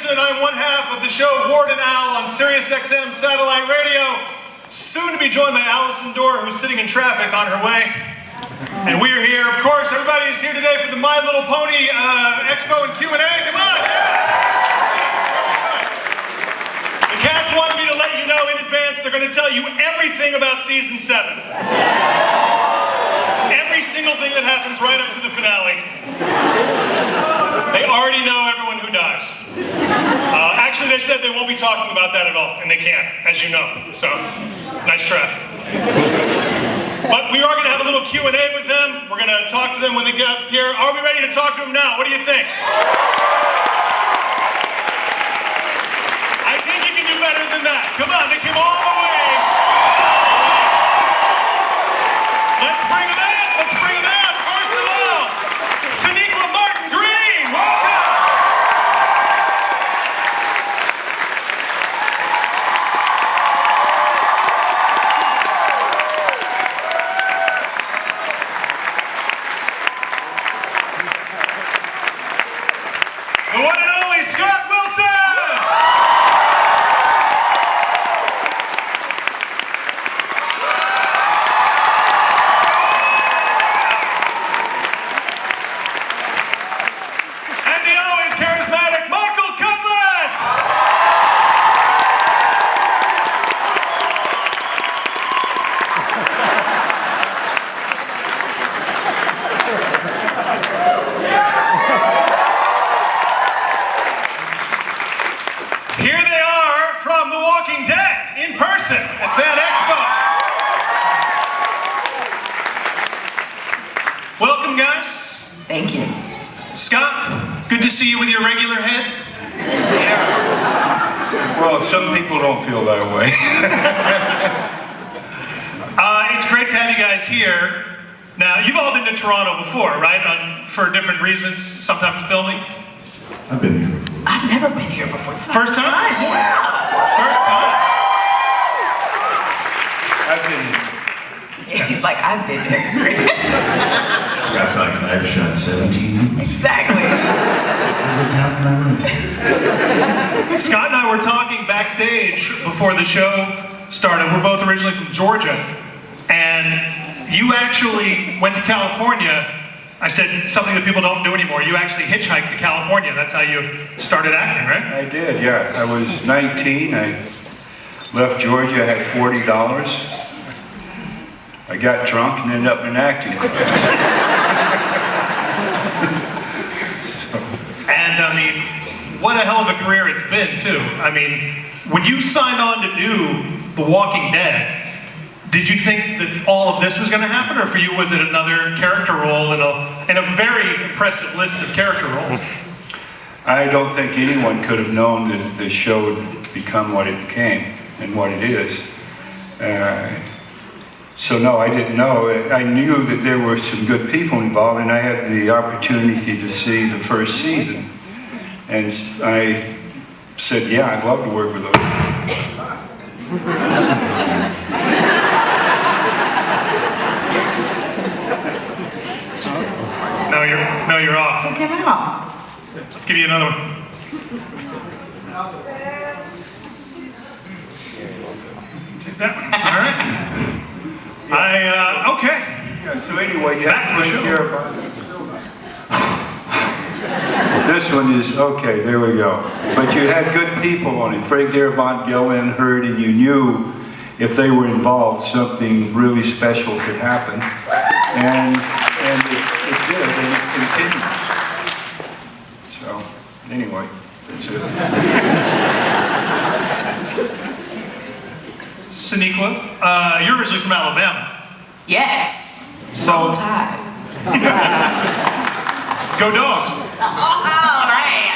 Anderson. I'm one half of the show Ward and Al on Sirius XM Satellite Radio. Soon to be joined by Allison Dorr, who's sitting in traffic on her way. And we're here, of course, everybody is here today for the My Little Pony Expo and Q&A. Come on, yeah! The cast wanted me to let you know in advance they're going to tell you everything about Season 7. Every single thing that happens right up to the finale. They already know everyone who dies. Actually, they said they won't be talking about that at all, and they can't, as you know. So, nice try. But we are going to have a little Q&A with them. We're going to talk to them when they get up here. Are we ready to talk to them now? What do you think? I think you can do better than that. Come on, they came all the way. Let's bring them in. Let's bring them in. First of all, Sonequa Martin Green. Welcome. The one and only Scott Wilson! And the always charismatic Michael Cudlitz! Here they are from The Walking Dead in person at Fan Expo. Welcome, guys. Thank you. Scott, good to see you with your regular head. Yeah. Well, some people don't feel that way. It's great to have you guys here. Now, you've all been to Toronto before, right? For different reasons, sometimes filming. I've been here before. I've never been here before. It's my First time? Yeah. First time. I've been He's like, I've been here. Scott's like, I've shot 17 movies. Exactly. I've lived half my life. Scott and I were talking backstage before the show started. We're both originally from Georgia, and you actually went to California. I said something that people don't do anymore. You actually hitchhiked to California. That's how you started acting, right? I did, yeah. I was 19. I left Georgia. I had $40. I got drunk and ended up in an acting class. And I mean, what a hell of a career it's been, too. I mean, when you signed on to do The Walking Dead, did you think that all of this was going to happen, or for you was it another character role in a very impressive list of character roles? I don't think anyone could have known that the show would become what it became and what it is. So no, I didn't know. I knew that there were some good people involved, and I had the opportunity to see the first season. And I said, yeah, I'd love to work with those. No, you're off. So give it off. Let's give you another one. Take that one. All right. Okay. Yeah, so anyway, you Back have to to the take care of this one is, okay, there we go. But you had good people on it. Frank Darabont, Gil and Hurd, and you knew if they were involved, something really special could happen. And it did, and it continues. So, anyway, that's it. Sonequa, you're originally from Alabama. Yes. So- Roll Tide. Go Dogs. All right.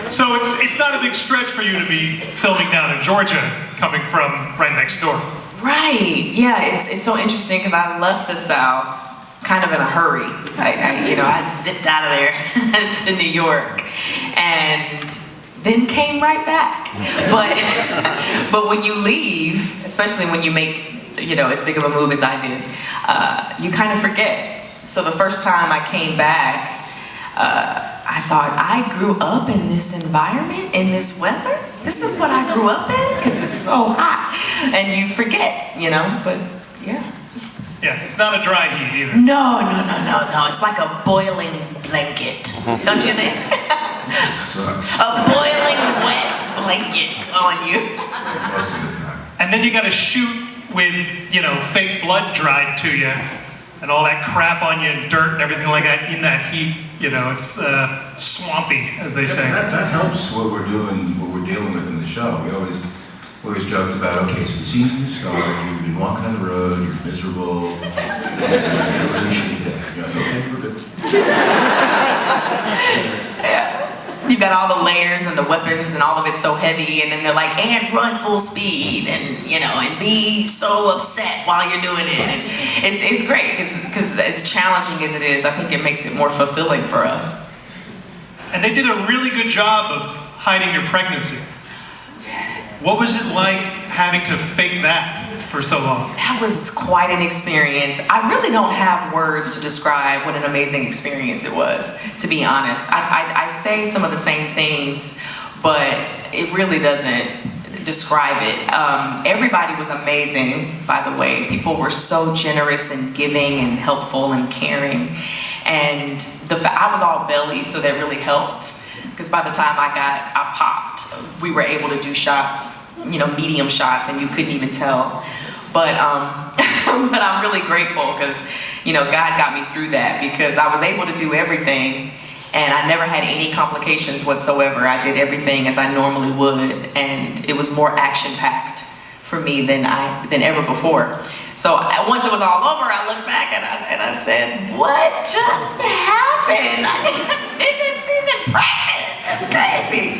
So it's not a big stretch for you to be filming down in Georgia, coming from right next door. Right. Yeah. It's so interesting because I left the South kind of in a hurry. I zipped out of there to New York, and then came right back. But when you leave, especially when you make as big of a move as I did, you kind of forget. So the first time I came back, I thought, I grew up in this environment, in this weather. This is what I grew up in, because it's so hot. And you forget, you know, but yeah. Yeah, it's not a dry heat either. No. It's like a boiling blanket, don't you think? Sucks. A boiling wet blanket on you. Most of the time. And then you got to shoot with, you know, fake blood dried to you, and all that crap on you, and dirt and everything like that in that heat. You know, it's swampy, as they say. That helps what we're doing, what we're dealing with in the show. We always joked about, okay, so the season is started, you've been walking on the road, you're miserable, and it's been a really shitty day. You're like, okay, we're good. Yeah. You got all the layers and the weapons and all of it's so heavy, and then they're like, and run full speed, and you know, and be so upset while you're doing it. And it's great, because as challenging as it is, I think it makes it more fulfilling for us. And they did a really good job of hiding your pregnancy. What was it like having to fake that for so long? That was quite an experience. I really don't have words to describe what an amazing experience it was, to be honest. I say some of the same things, but it really doesn't describe it. Everybody was amazing, by the way. People were so generous and giving and helpful and caring. And I was all belly, so that really helped. Because by the time I popped, we were able to do shots, you know, medium shots, and you couldn't even tell. But but I'm really grateful, because, you know, God got me through that, because I was able to do everything, and I never had any complications whatsoever. I did everything as I normally would, and it was more action-packed for me than ever before. So once it was all over, I looked back and I said, what just happened? I did this season pregnant. That's crazy.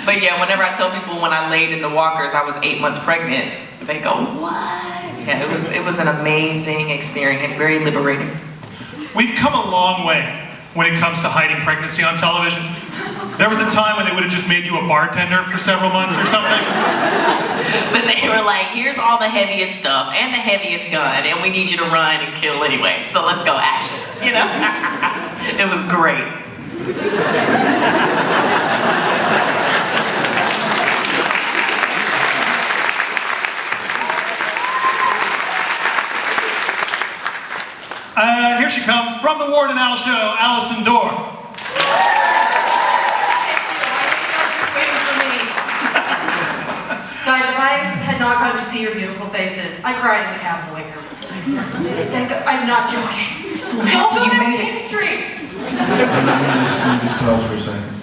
But yeah, whenever I tell people when I laid in the walkers, I was 8 months pregnant, they go, what? Yeah, it was an amazing experience, very liberating. We've come a long way when it comes to hiding pregnancy on television. There was a time when they would have just made you a bartender for several months or something. But they were like, here's all the heaviest stuff and the heaviest gun, and we need you to run and kill anyway. So let's go action, you know? It was great. Here she comes from the Ward and Al show, Allison Dorr. Guys, if I had not gotten to see your beautiful faces, I cried in the cab on the way here. I'm not joking. I'm so Don't happy go you down made King it. Street. Just pause for a second.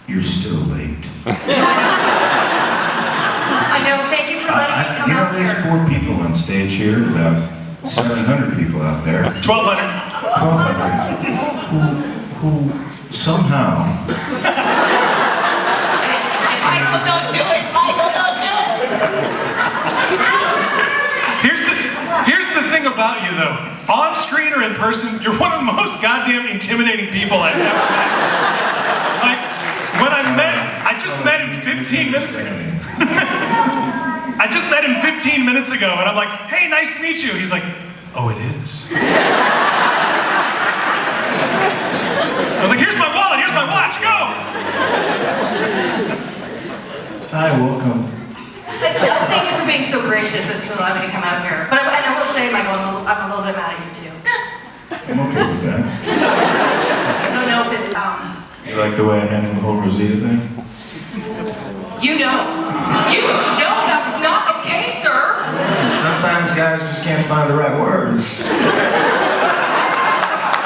You're still late. I know, thank you for letting me come out there's here. 4 people on stage here, and about 700 people out there. 1,200. 1,200. Who somehow Michael, don't do it. Michael, don't do it. Here's the thing about you though. On screen or in person, you're one of the most goddamn intimidating people I've ever met. Like, when I just met him 15 minutes ago. I just met him 15 minutes ago, and I'm like, hey, nice to meet you. He's like, oh, it is. I was like, here's my wallet, here's my watch, go! Hi, welcome. Thank you for being so gracious as to allow me to come out here. But I will say, Michael, I'm a little bit mad at you too. I'm okay with that. I don't know if it's, You like the way I handled the whole Rosita thing? you know that was not okay, sir. Listen, sometimes guys just can't find the right words.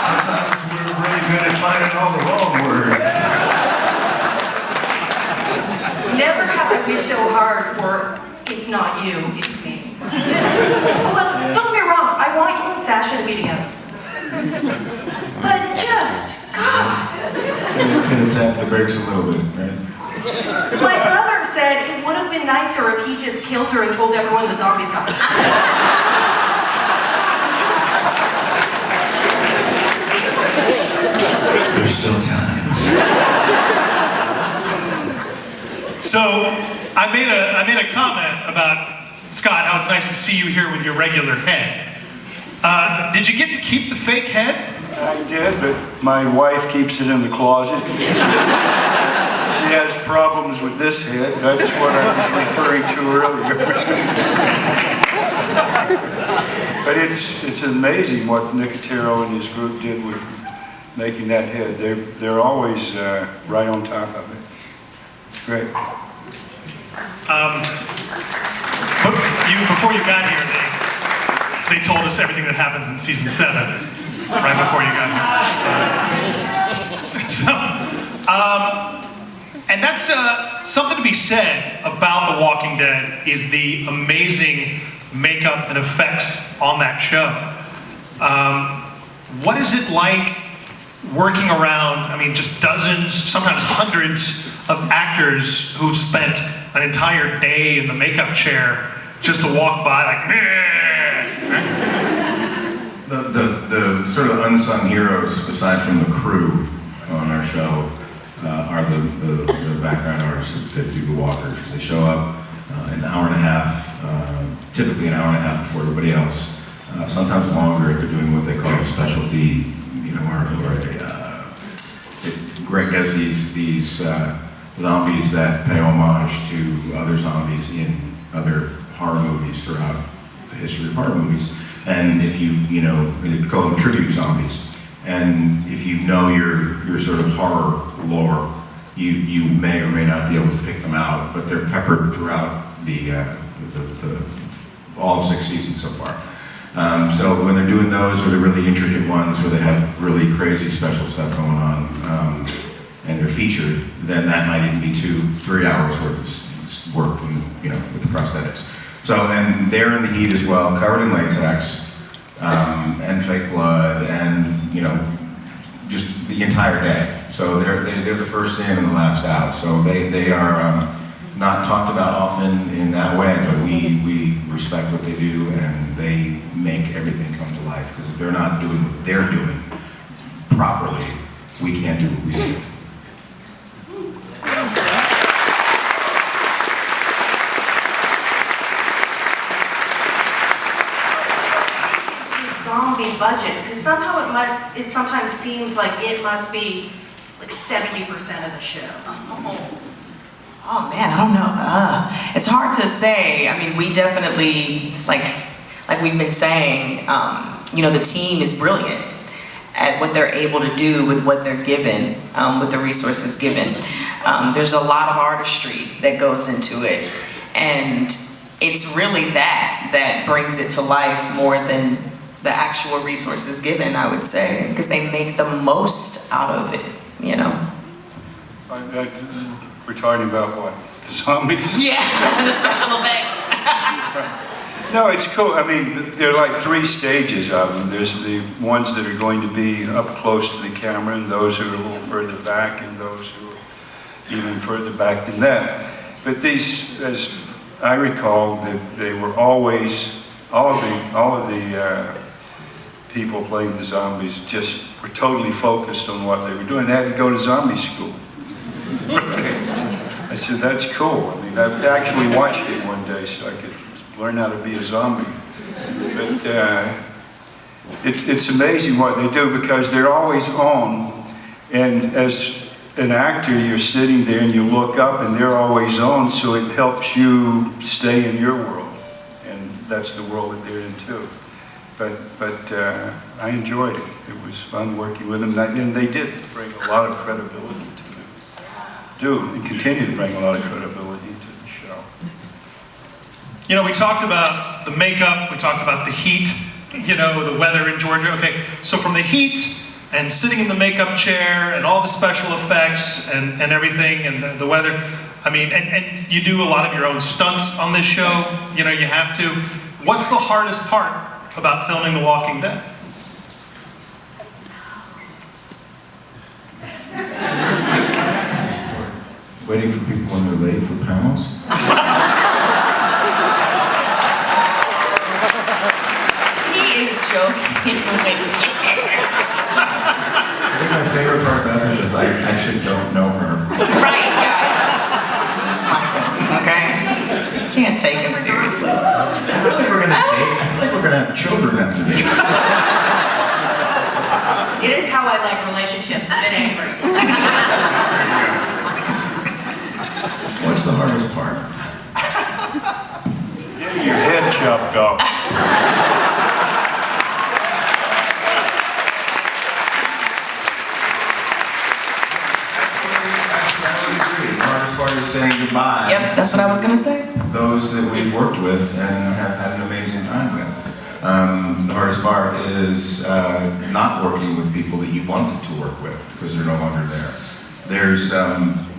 Sometimes we're really good at finding all the wrong words. Never have I wished so hard for it's not you, it's me. Just, well, don't get me wrong, I want you and Sasha to be together. But just, God. Could have tapped the brakes a little bit, right? My brother said it would have been nicer if he just killed her and told everyone the zombies got her. There's still time. So, I made a comment about, Scott, how it's nice to see you here with your regular head. Did you get to keep the fake head? I did, but my wife keeps it in the closet. She has problems with this head. That's what I was referring to earlier. But it's amazing what Nicotero and his group did with making that head. They're always right on top of it. Great. But before you got here, they told us everything that happens in season 7, right before you got here. So, and that's something to be said about The Walking Dead is the amazing makeup and effects on that show. What is it like working around, I mean, just dozens, sometimes hundreds of actors who've spent an entire day in the makeup chair just to walk by like, The sort of unsung heroes, aside from the crew on our show, are the background artists that do the walkers. Because they show up an hour and a half, typically an hour and a half before everybody else. Sometimes longer if they're doing what they call a specialty, you know, or Greg does these zombies that pay homage to other zombies in other horror movies throughout the history of horror movies. And if you know, they call them tribute zombies. And if you know your sort of horror lore, you may or may not be able to pick them out, but they're peppered throughout the all 6 seasons so far. So when they're doing those, or the really intricate ones where they have really crazy special stuff going on, and they're featured, then that might even be 2-3 hours worth of work, you know, with the prosthetics. So, and they're in the heat as well, covered in latex, and fake blood, and, you know, just the entire day. So they're the first in and the last out. So they are not talked about often in that way, but we respect what they do, and they make everything come to life. Because if they're not doing what they're doing properly, we can't do what we do. Zombie budget, because somehow it sometimes seems like it must be like 70% of the show. Oh man, I don't know. It's hard to say. I mean, we definitely, like we've been saying, you know, the team is brilliant at what they're able to do with what they're given, with the resources given. There's a lot of artistry that goes into it, and it's really that brings it to life more than the actual resources given, I would say, because they make the most out of it, you know. We're talking about what? The zombies? Yeah, the special effects. No, it's cool. I mean, there are like 3 stages of them. There's the ones that are going to be up close to the camera, and those who are a little further back, and those who are even further back than that. But these, as I recall, they were always, all of the people playing the zombies just were totally focused on what they were doing. They had to go to zombie school. I said, that's cool. I mean, I actually watched it one day so I could learn how to be a zombie. But it's amazing what they do because they're always on. And as an actor, you're sitting there and you look up and they're always on, so it helps you stay in your world. And that's the world that they're in too. But I enjoyed it. It was fun working with them. And they did bring a lot of credibility to and continue to bring a lot of credibility to the show. You know, we talked about the makeup, we talked about the heat, you know, the weather in Georgia. Okay, so from the heat and sitting in the makeup chair and all the special effects and everything and the weather, I mean, and you do a lot of your own stunts on this show, you know, you have to. What's the hardest part about filming The Walking Dead? Waiting for people when they're late for panels. He is joking with you. I think my favorite part about this is I actually don't know her. Right, guys. This is Michael, okay? You can't take him seriously. I feel like we're gonna date. I feel like we're gonna have children after this. It is like relationships, if it ain't free. What's the hardest part? Getting your head chopped off. The hardest part is saying goodbye. Yep, that's what I was gonna say. Those that we've worked with and have had an amazing time with. The hardest part is not working with people that you wanted to work with because they're no longer there.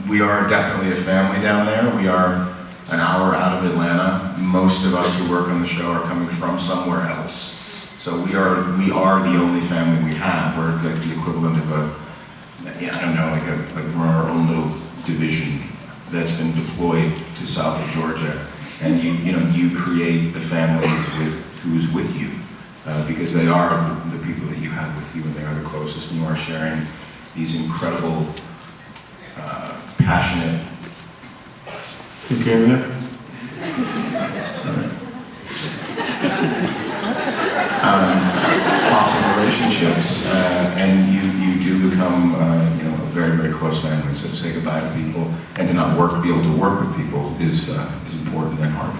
We are definitely a family down there. We are an hour out of Atlanta. Most of us who work on the show are coming from somewhere else. So we are the only family we have. We're like the equivalent of like we're our own little division that's been deployed to south of Georgia. And you create the family who's with you because they are the people that you have with you and they are the closest, and you are sharing these incredible, passionate. Awesome relationships, and you do become a very, very close family. So to say goodbye to people and to not be able to work with people is important and hard.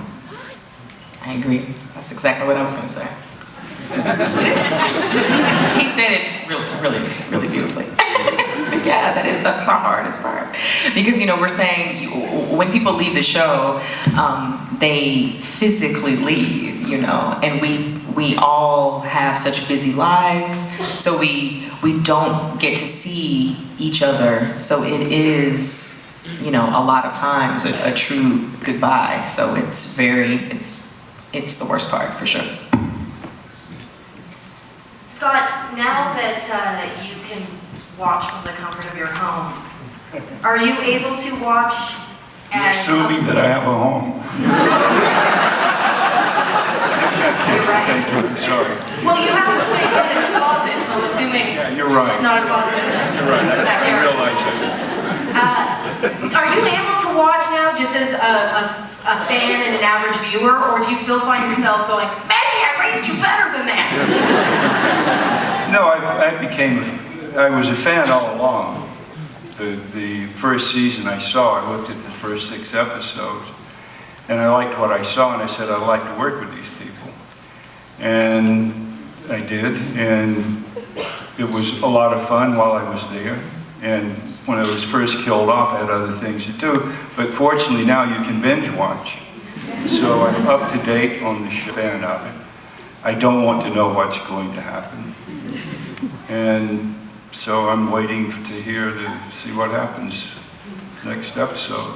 I agree. That's exactly what I was going to say. It is. He said it really beautifully. But yeah, that's the hardest part. Because, we're saying when people leave the show, they physically leave, and we all have such busy lives, so we don't get to see each other. So it is, a lot of times a true goodbye. So it's the worst part for sure. Scott, now that you can watch from the comfort of your home, are you able to watch as... Assuming that I have a home. You're right. Thank you, I'm sorry. Well, you have a fake bed in a closet, so I'm assuming Yeah, you're right. it's not a closet in the You're right, I backyard. realize that. Are you able to watch now just as a fan and an average viewer, or do you still find yourself going, Maggie, I raised you better than that? No, I was a fan all along. The first season I saw, I looked at the first 6 episodes, and I liked what I saw, and I said, I'd like to work with these people. And I did, and it was a lot of fun while I was there. And when I was first killed off, I had other things to do. But fortunately now you can binge watch. So I'm up to date on the show, fan of it. I don't want to know what's going to happen. And so I'm waiting to see what happens next episode.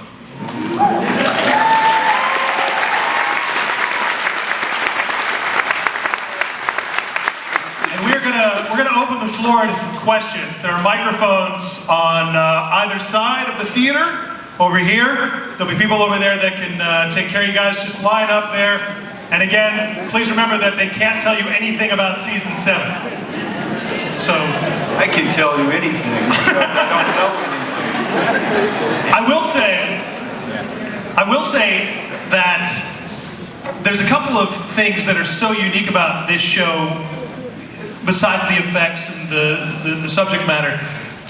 And we're gonna open the floor to some questions. There are microphones on either side of the theater. Over here, there'll be people over there that can take care of you guys. Just line up there. And again, please remember that they can't tell you anything about season 7. So I can tell you anything, because I don't know anything. I will say that there's a couple of things that are so unique about this show, besides the effects and the subject matter,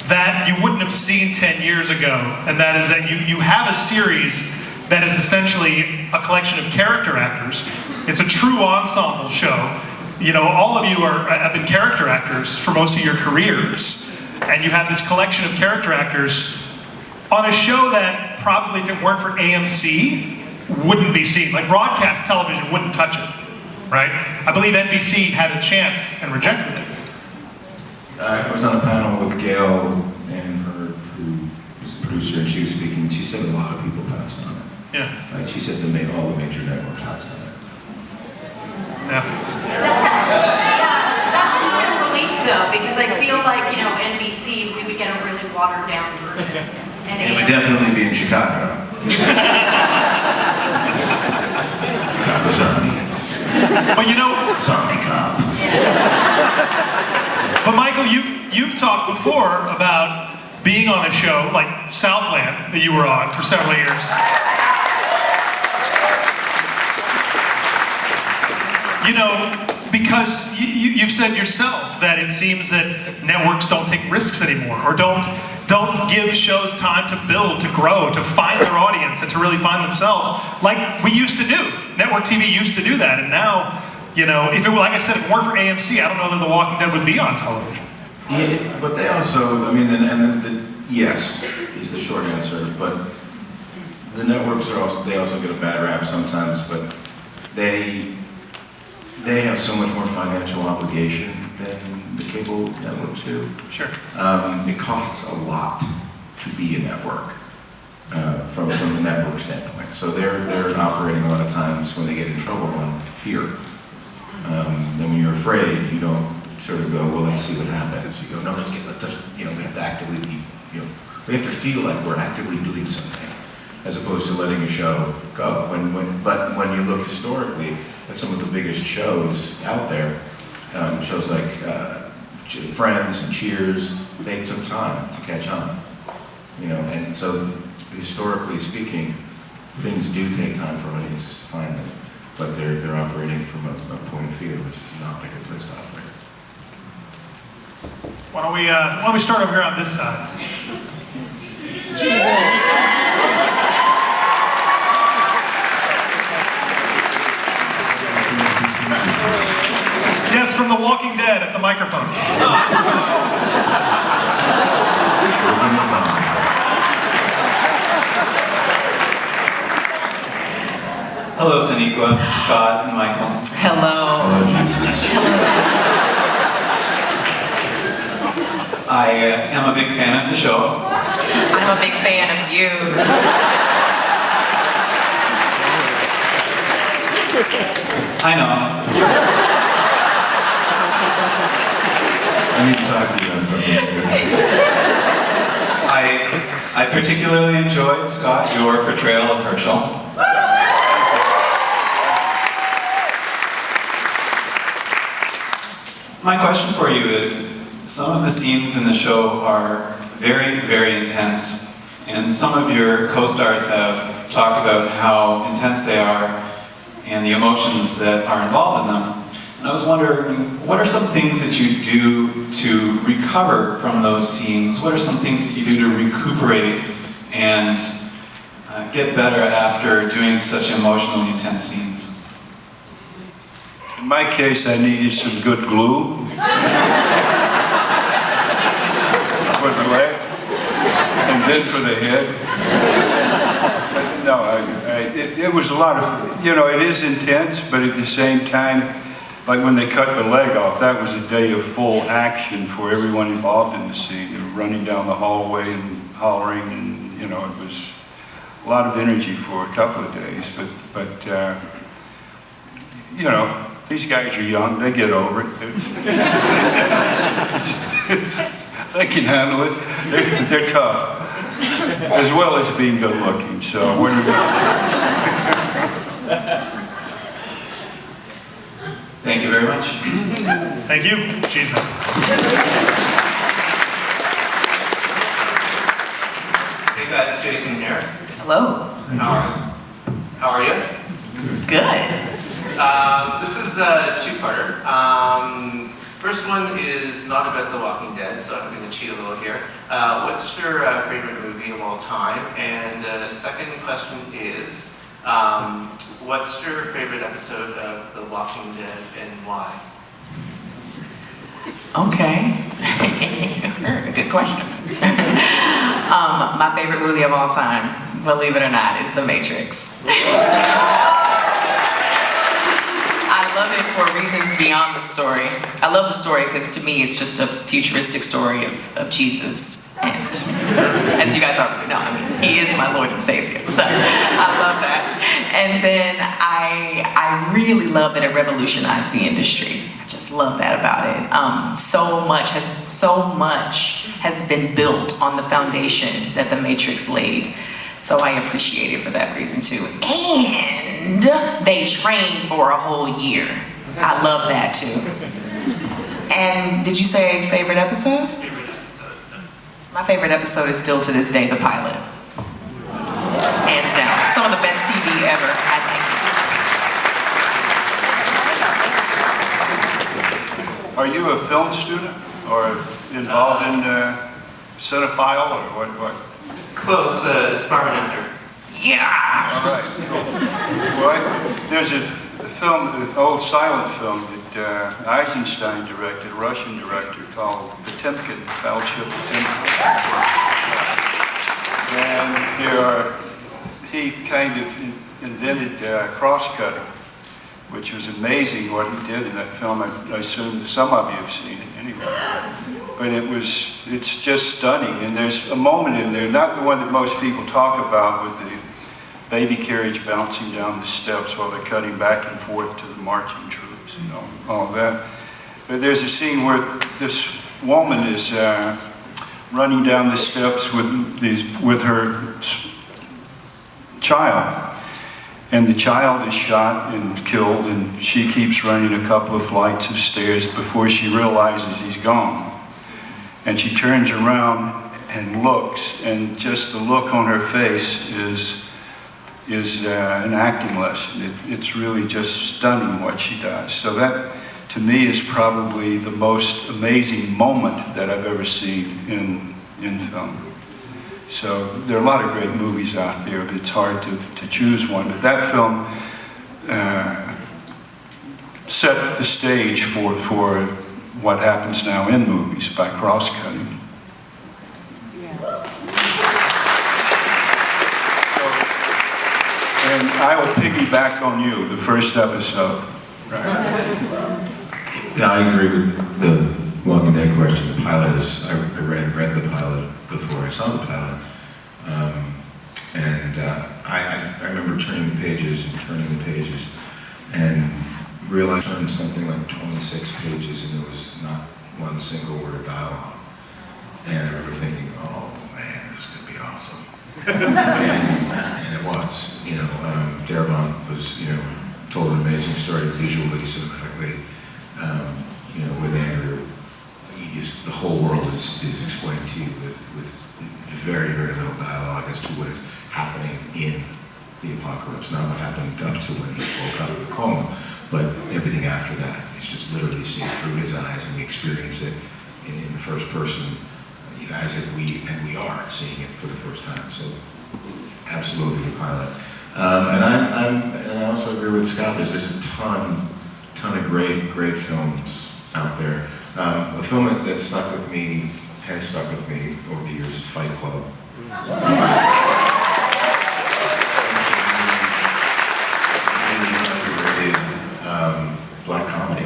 that you wouldn't have seen 10 years ago. And that is that you have a series that is essentially a collection of character actors. It's a true ensemble show. All of you have been character actors for most of your careers. And you have this collection of character actors on a show that probably, if it weren't for AMC, wouldn't be seen. Like broadcast television wouldn't touch it, right? I believe NBC had a chance and rejected it. I was on a panel with Gail and her, who was the producer, and she was speaking, and she said a lot of people passed on it. Yeah. Like she said all the major networks passed on it. Yeah. That's actually a relief though, because I feel like, NBC, we would get a really watered down version. And It would definitely be in Chicago. Chicago Zombie. But Zombie Cop. But Michael, you've talked before about being on a show like Southland that you were on for several years. because you've said yourself that it seems that networks don't take risks anymore, or don't give shows time to build, to grow, to find their audience, and to really find themselves, like we used to do. Network TV used to do that, and now, if it were, like I said, if it weren't for AMC, I don't know that The Walking Dead would be on television. Yeah, but they also, yes, is the short answer, but the networks they also get a bad rap sometimes, but they have so much more financial obligation than the cable networks do. Sure. It costs a lot to be a network from the network standpoint. So they're operating a lot of times when they get in trouble on fear. And when you're afraid, you don't sort of go, well, let's see what happens. You go, no, we have to actively be, we have to feel like we're actively doing something, as opposed to letting a show go. But when you look historically at some of the biggest shows out there, shows like Friends and Cheers, they took time to catch on. And so historically speaking, things do take time for audiences to find them, but they're operating from a point of fear, which is not a good place to operate. Why don't we start over here on this side? Yes, from The Walking Dead at the microphone. Hello, Sonequa, Scott, and Michael. Hello. Oh, Jesus. I am a big fan of the show. I'm a big fan of you. I know. I need to talk to you on something. I particularly enjoyed, Scott, your portrayal of Herschel. My question for you is, some of the scenes in the show are very, very intense, and some of your co-stars have talked about how intense they are and the emotions that are involved in them. And I was wondering, what are some things that you do to recover from those scenes? What are some things that you do to recuperate and get better after doing such emotionally intense scenes? In my case, I needed some good glue for the leg, and then for the head. But no, it was a lot of, it is intense, but at the same time, like when they cut the leg off, that was a day of full action for everyone involved in the scene. They were running down the hallway and hollering, and it was a lot of energy for a couple of days. But these guys are young, they get over it. They can handle it. They're tough, as well as being good looking. So what are Thank you very much. Thank you, Jesus. Hey guys, Jason here. Hello. How are you? Good. This is a two-parter. First one is not about The Walking Dead, so I'm going to cheat a little here. What's your favorite movie of all time? And second question is, what's your favorite episode of The Walking Dead and why? Okay. Good question. My favorite movie of all time, believe it or not, is The Matrix. I love it for reasons beyond the story. I love the story because to me it's just a futuristic story of Jesus. And as you guys already know, he is my Lord and Savior. So I love that. And then I really love that it revolutionized the industry. I just love that about it. So much has been built on the foundation that The Matrix laid. So I appreciate it for that reason too. And they trained for a whole year. I love that too. And did you say favorite episode? Favorite episode? My favorite episode is still to this day the pilot. Hands down. Some of the best TV ever, I think. Are you a film student or involved in cinephile or what? Close, aspiring actor. Yeah. All right. Well, there's a film, an old silent film that Eisenstein directed, a Russian director, called Potemkin, Battleship Potemkin. And he kind of invented cross-cutting, which was amazing what he did in that film. I assume some of you have seen it anyway. But it's just stunning. And there's a moment in there, not the one that most people talk about, with the baby carriage bouncing down the steps while they're cutting back and forth to the marching troops, you know, all that. But there's a scene where this woman is running down the steps with her child. And the child is shot and killed, and she keeps running a couple of flights of stairs before she realizes he's gone. And she turns around and looks, and just the look on her face is an acting lesson. It's really just stunning what she does. So that, to me, is probably the most amazing moment that I've ever seen in film. So there are a lot of great movies out there, but it's hard to choose one. But that film set the stage for what happens now in movies by cross-cutting. And I will piggyback on you, the first episode. Right. Yeah, I agree with the Walking Dead question. The pilot is, I read the pilot before I saw the pilot. I remember turning the pages and realized I turned something like 26 pages and there was not one single word of dialogue. And I remember thinking, oh man, this is going to be awesome. and it was. Darabont was, told an amazing story visually, cinematically. With Andrew, the whole world is explained to you with very, very little dialogue as to what is happening in the apocalypse. Not what happened up to when he woke up in the coma, but everything after that. It's just literally seen through his eyes, and we experience it in the first person, as if we are seeing it for the first time. So, absolutely the pilot. And I also agree with Scott. There's a ton of great films out there. A film that has stuck with me over the years is Fight Club. Black comedy.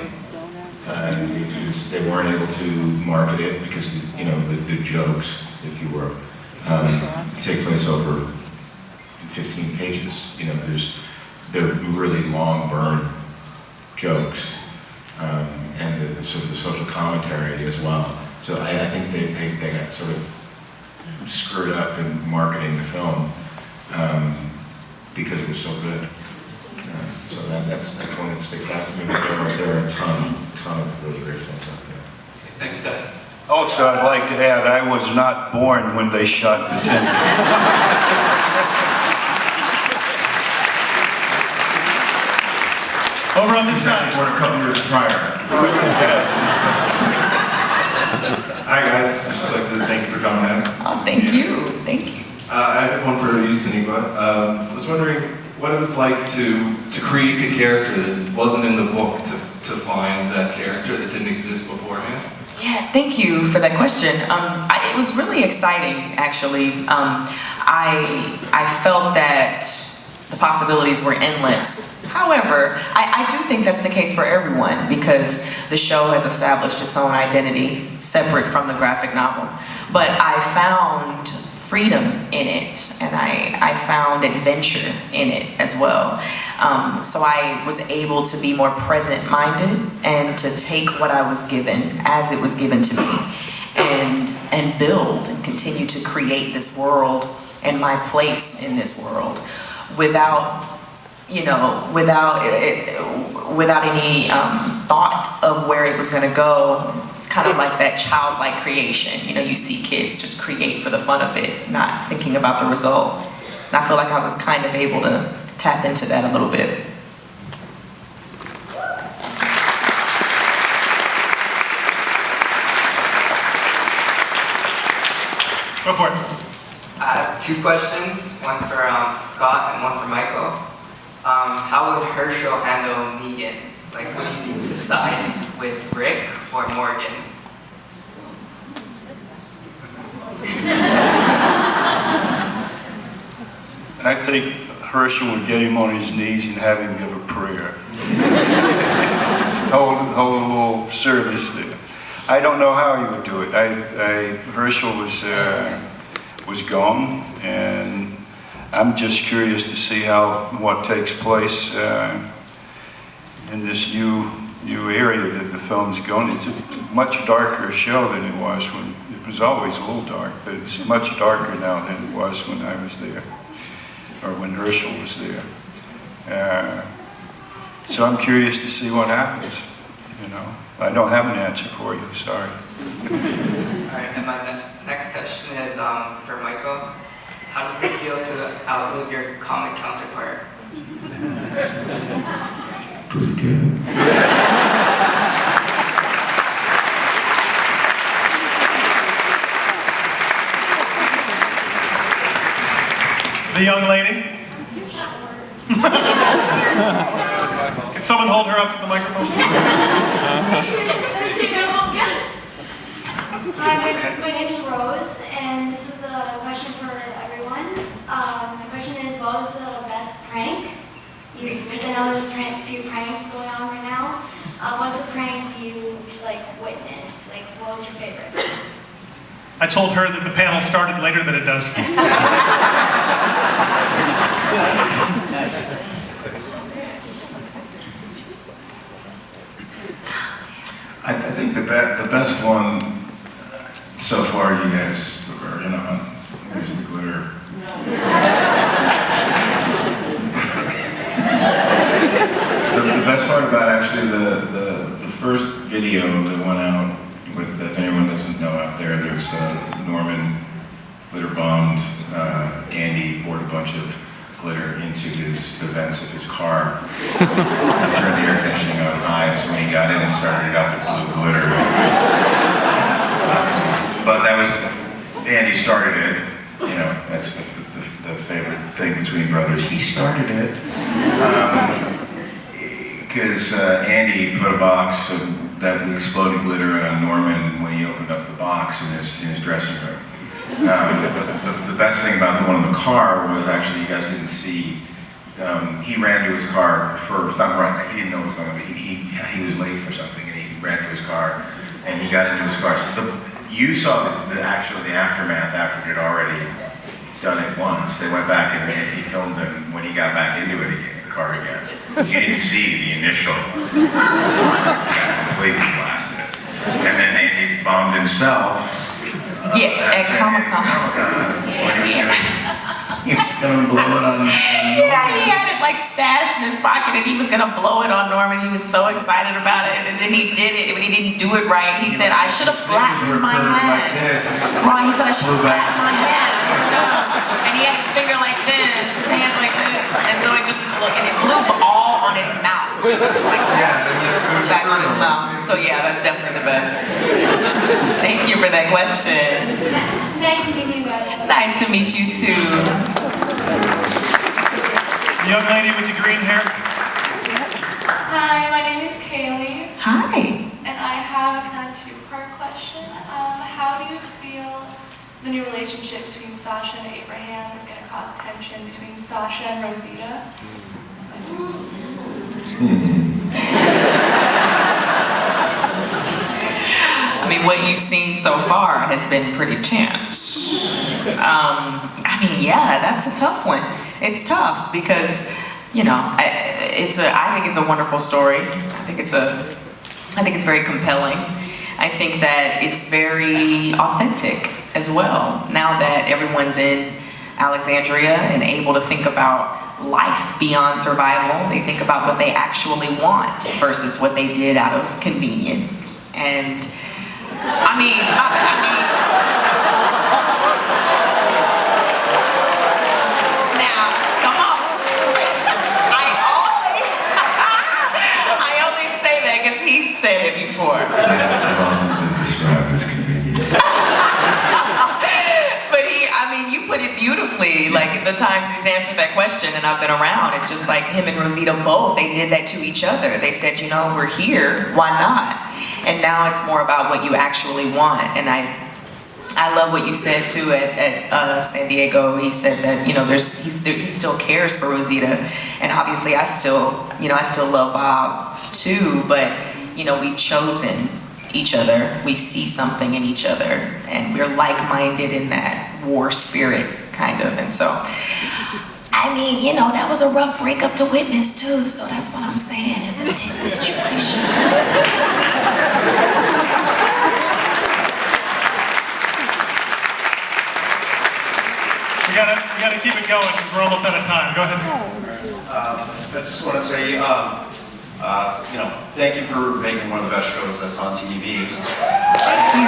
They weren't able to market it because the jokes, if you will, take place over 15 pages. They're really long burn jokes, and the sort of the social commentary as well. So I think they got sort of screwed up in marketing the film because it was so good. So that's one that sticks out to me. But there are a ton of really great films out there. Thanks, guys. Also, I'd like to add, I was not born when they shot Potemkin. Over on this side. Born a couple years prior. Yes. Hi guys, I'd just like to thank you for coming in. Oh, thank you. I have one for you, Sonequa. I was wondering what it was like to create a character that wasn't in the book, to find that character that didn't exist beforehand. Yeah, thank you for that question. It was really exciting, actually. I felt that the possibilities were endless. However, I do think that's the case for everyone because the show has established its own identity separate from the graphic novel. But I found freedom in it, and I found adventure in it as well. So I was able to be more present-minded and to take what I was given as it was given to me and build and continue to create this world and my place in this world without any thought of where it was going to go. It's kind of like that childlike creation. You see kids just create for the fun of it, not thinking about the result. And I feel like I was kind of able to tap into that a little bit. Go for it. I have two questions, one for Scott and one for Michael. How would Herschel handle Negan? Like, would you decide with Rick or Morgan? I think Herschel would get him on his knees and have him give a prayer. hold a little service there. I don't know how he would do it. Herschel was gone, and I'm just curious to see what takes place in this new area that the film's going. It's a much darker show than it was when it was always a little dark, but it's much darker now than it was when I was there, or when Herschel was there. So I'm curious to see what happens. You know, I don't have an answer for you. Sorry. Alright, and my next question is for Michael. How does it feel to outlive your comic counterpart? Pretty good. The young lady. Can someone hold her up to the microphone? Hi, my name is Rose, and this is a question for everyone. My question is, what was the best prank? Because I know there's a few pranks going on right now. What's the prank you witnessed? Like, what was your favorite? I told her that the panel started later than it does. I think the best one so far, you guys are in on, is the glitter. The best part about actually the first video that went out with, if anyone doesn't know out there's Norman glitter bombed Andy, poured a bunch of glitter into the vents of his car and turned the air conditioning on high, so when he got in and started it up, it blew glitter. But that was, Andy started it, you know, that's the favorite thing between brothers. He started it. Because Andy put a box of that exploded glitter on Norman when he opened up the box in his dressing room. The best thing about the one in the car was actually, you guys didn't see, he ran to his car first, not right, he didn't know what was going on, but he was late for something and he ran to his car and he got into his car. So you saw the aftermath after it had already done it once. They went back and he filmed him when he got back into it again, the car again. You didn't see the initial, he got completely blasted. And then Andy bombed himself. Yeah, at Comic-Con. He was gonna blow it on Yeah, he had it stashed in his pocket and he was gonna blow it on Norman. He was so excited about it, and then he did it, but he didn't do it right. He said, I should have flattened my hand. Right, he said, I should have flattened my hand. And he had his finger like this, his hands like this. And so it just blew, and it blew all on his mouth. So it was just like blew back on his mouth. So yeah, that's definitely the best. Thank you for that question. Nice to meet you guys. Nice to meet you too. The young lady with the green hair. Hi, my name is Kaylee. Hi. And I have a kind of two-part question. How do you feel the new relationship between Sasha and Abraham is going to cause tension between Sasha and Rosita? I mean, what you've seen so far has been pretty tense. I mean, yeah, that's a tough one. It's tough because, you know, I think it's a wonderful story. I think it's very compelling. I think that it's very authentic as well. Now that everyone's in Alexandria and able to think about life beyond survival, they think about what they actually want versus what they did out of convenience. And I mean, now, come on. I only say that because he said it before. I've often been described as convenient. But beautifully. Like the times he's answered that question and I've been around, it's just like him and Rosita both, they did that to each other. They said, you know, we're here, why not? And now it's more about what you actually want. And I love what you said too at San Diego. He said that, you know, he still cares for Rosita. And obviously I still love Bob too, but you know, we've chosen each other. We see something in each other and we're like-minded in that war spirit kind of. And so, I mean, you know, that was a rough breakup to witness too. So that's what I'm saying. It's a tense situation. We gotta keep it going because we're almost out of time. Go ahead. I just want to say, you know, thank you for making one of the best shows that's on TV. Thank you.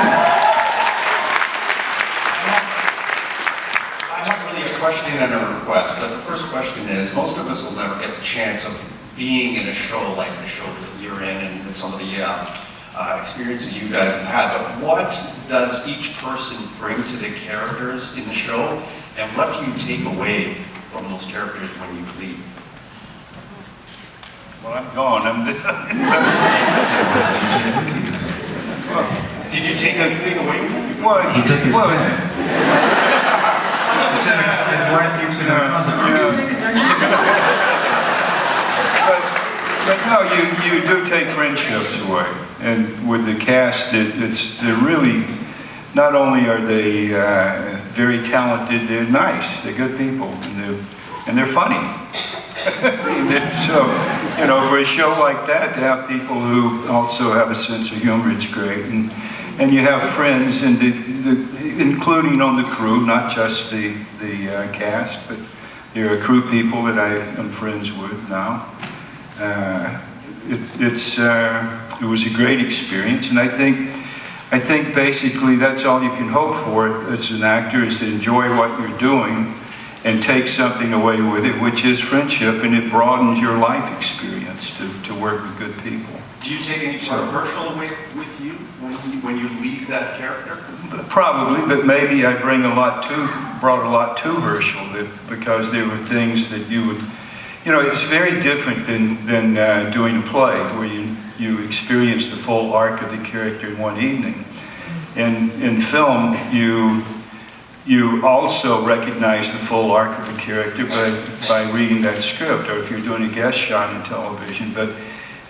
I have really a question and a request, but the first question is, most of us will never get the chance of being in a show like the show that you're in and some of the experiences you guys have had, but what does each person bring to the characters in the show, and what do you take away from those characters when you leave? Well, I'm gone. Did you take anything away with you? Well, He took his time. His wife keeps it in her closet. Are you paying attention? But no, you do take friendships away. And with the cast, they're really, not only are they very talented, they're nice, they're good people, and they're funny. So, you know, for a show like that, to have people who also have a sense of humor, it's great. And you have friends, and including on the crew, not just the cast, but there are crew people that I am friends with now. It was a great experience, and I think basically that's all you can hope for as an actor, is to enjoy what you're doing and take something away with it, which is friendship, and it broadens your life experience to work with good people. Do you take any part of Herschel away with you when you leave that character? Probably, but maybe I brought a lot to Herschel, because there were things that you would, you know, it's very different than doing a play where you experience the full arc of the character in one evening. In film, you also recognize the full arc of a character by reading that script, or if you're doing a guest shot in television. But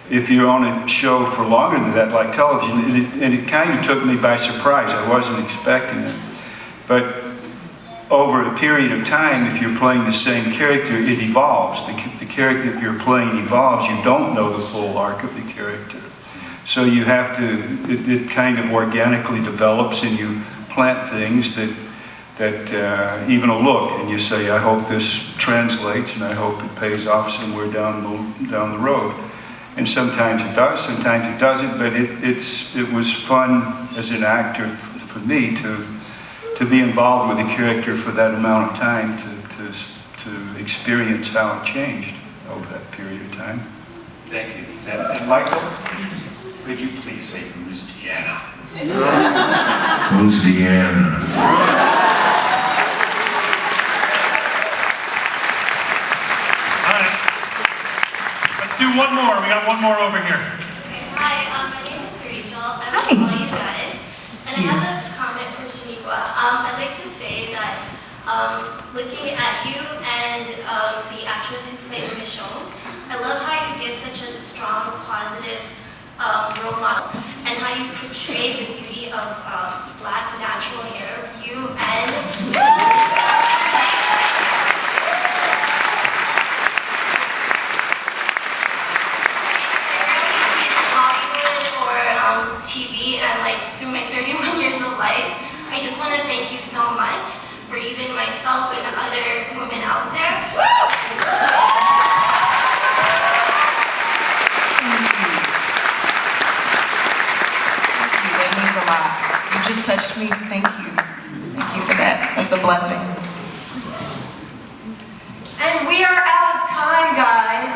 if you're on a show for longer than that, like television, and it kind of took me by surprise, I wasn't expecting it. But over a period of time, if you're playing the same character, it evolves. The character that you're playing evolves. You don't know the full arc of the character. So you have to, it kind of organically develops, and you plant things that even a look, and you say, I hope this translates, and I hope it pays off somewhere down the road. And sometimes it does, sometimes it doesn't, but it was fun as an actor for me to be involved with a character for that amount of time, to experience how it changed over that period of time. Thank you. And Michael, could you please say, who's Deanna? Who's Deanna? Do one more. We got one more over here. Hi, my name is Rachel. I want to call you guys. And I have a comment for Sonequa. I'd like to say that looking at you and the actress who plays Michonne, I love how you give such a strong, positive role model, and how you portray the beauty of black natural hair. You and TV, and like through my 31 years of life, I just want to thank you so much for even myself and other women out there. Thank you. That means a lot. You just touched me. Thank you. Thank you for that. That's a blessing. And we are out of time, guys.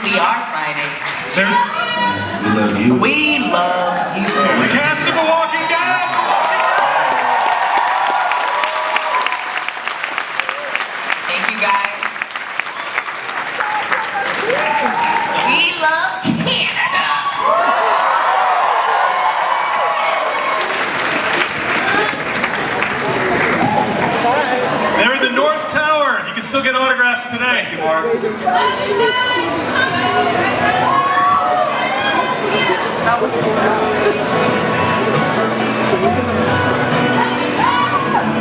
we are signing. We love you. We love you. The cast of The Walking Dead! Thank you guys. We love Canada. They're in the North Tower. You can still get autographs today. Thank you, Mark.